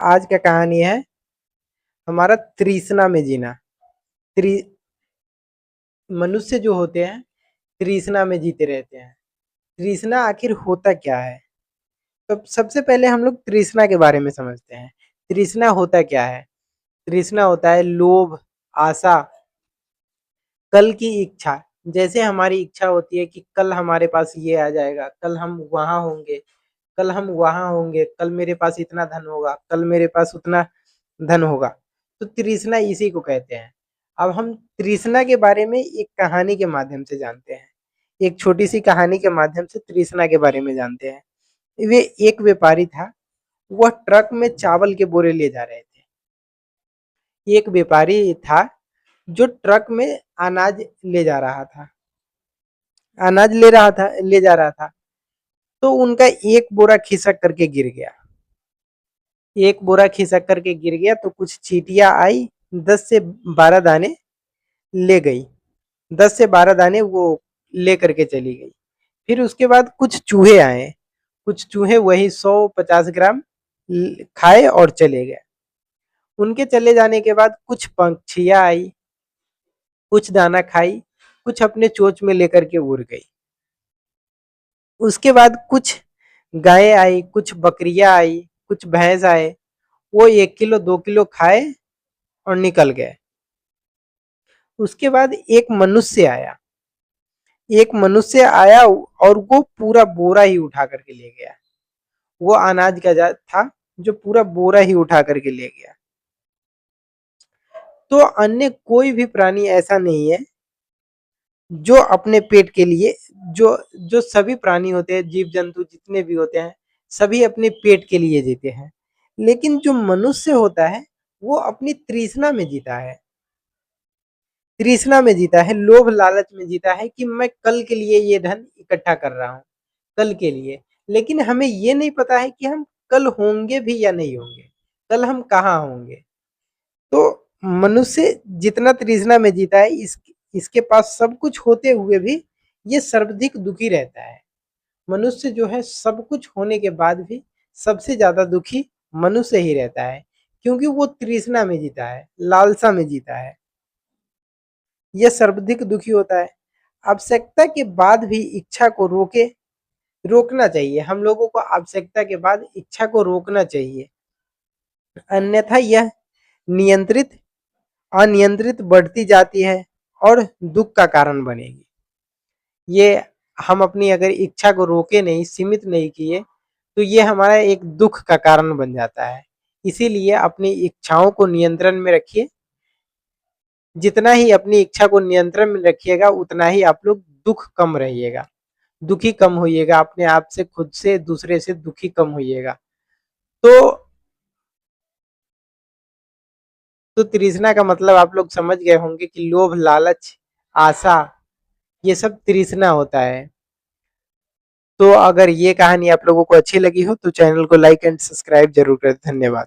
आज का कहानी है हमारा तृष्णा में जीना। त्रि मनुष्य जो होते हैं तृष्णा में जीते रहते हैं। तृष्णा आखिर होता क्या है? तो सबसे पहले हम लोग तृष्णा के बारे में समझते हैं। तृष्णा होता क्या है? तृष्णा होता है लोभ, आशा, कल की इच्छा। जैसे हमारी इच्छा होती है कि कल हमारे पास ये आ जाएगा, कल हम वहां होंगे, कल हम वहां होंगे, कल मेरे पास इतना धन होगा, कल मेरे पास उतना धन होगा। तो तृष्णा इसी को कहते हैं। अब हम तृष्णा के बारे में एक कहानी के माध्यम से जानते हैं। एक छोटी सी कहानी के माध्यम से तृष्णा के बारे में जानते हैं। वे एक व्यापारी था। वह ट्रक में चावल के बोरे ले जा रहे थे। एक व्यापारी था जो ट्रक में अनाज ले जा रहा था, अनाज ले जा रहा था। तो उनका एक बोरा खिसक करके गिर गया। एक बोरा खिसक करके गिर गया तो कुछ चींटियां आई, 10 से 12 दाने ले गई। 10 से 12 दाने वो ले करके चली गई। फिर उसके बाद कुछ चूहे आए। कुछ चूहे वही 100-50 ग्राम खाए और चले गए। उनके चले जाने के बाद कुछ पंछियां आई, कुछ दाना खाई, कुछ अपने चोंच में लेकर के उड़ गई। उसके बाद कुछ गायें आई, कुछ बकरियां आई, कुछ भैंस आए। वो 1 किलो 2 किलो खाए और निकल गए। उसके बाद एक मनुष्य आया और वो पूरा बोरा ही उठा करके ले गया। वो अनाज का था जो पूरा बोरा ही उठा करके ले गया। तो अन्य कोई भी प्राणी ऐसा नहीं है जो अपने पेट के लिए, जो जो सभी प्राणी होते हैं, जीव जंतु जितने भी होते हैं, सभी अपने पेट के लिए जीते हैं। लेकिन जो मनुष्य होता है वो अपनी तृष्णा में जीता है। तृष्णा में जीता है, लोभ लालच में जीता है कि मैं कल के लिए ये धन इकट्ठा कर रहा हूँ, कल के लिए। लेकिन हमें ये नहीं पता है कि हम कल होंगे भी या नहीं होंगे, कल हम कहाँ होंगे। तो मनुष्य जितना तृष्णा में जीता है, इसके पास सब कुछ होते हुए भी ये सर्वाधिक दुखी रहता है। मनुष्य जो है सब कुछ होने के बाद भी सबसे ज्यादा दुखी मनुष्य ही रहता है, क्योंकि वो तृष्णा में जीता है, लालसा में जीता है। यह सर्वाधिक दुखी होता है। आवश्यकता के बाद भी इच्छा को रोकना चाहिए। हम लोगों को आवश्यकता के बाद इच्छा को रोकना चाहिए, अन्यथा यह नियंत्रित अनियंत्रित बढ़ती जाती है और दुख का कारण बनेगी। ये हम अपनी अगर इच्छा को रोके नहीं, सीमित नहीं किए, तो ये हमारा एक दुख का कारण बन जाता है। इसीलिए अपनी इच्छाओं को नियंत्रण में रखिए। जितना ही अपनी इच्छा को नियंत्रण में रखिएगा उतना ही आप लोग दुख कम रहिएगा, दुखी कम होइएगा, अपने आप से, खुद से, दूसरे से दुखी कम होइएगा। तो तृष्णा का मतलब आप लोग समझ गए होंगे कि लोभ, लालच, आशा, ये सब तृष्णा होता है। तो अगर ये कहानी आप लोगों को अच्छी लगी हो तो चैनल को लाइक एंड सब्सक्राइब जरूर करें। धन्यवाद।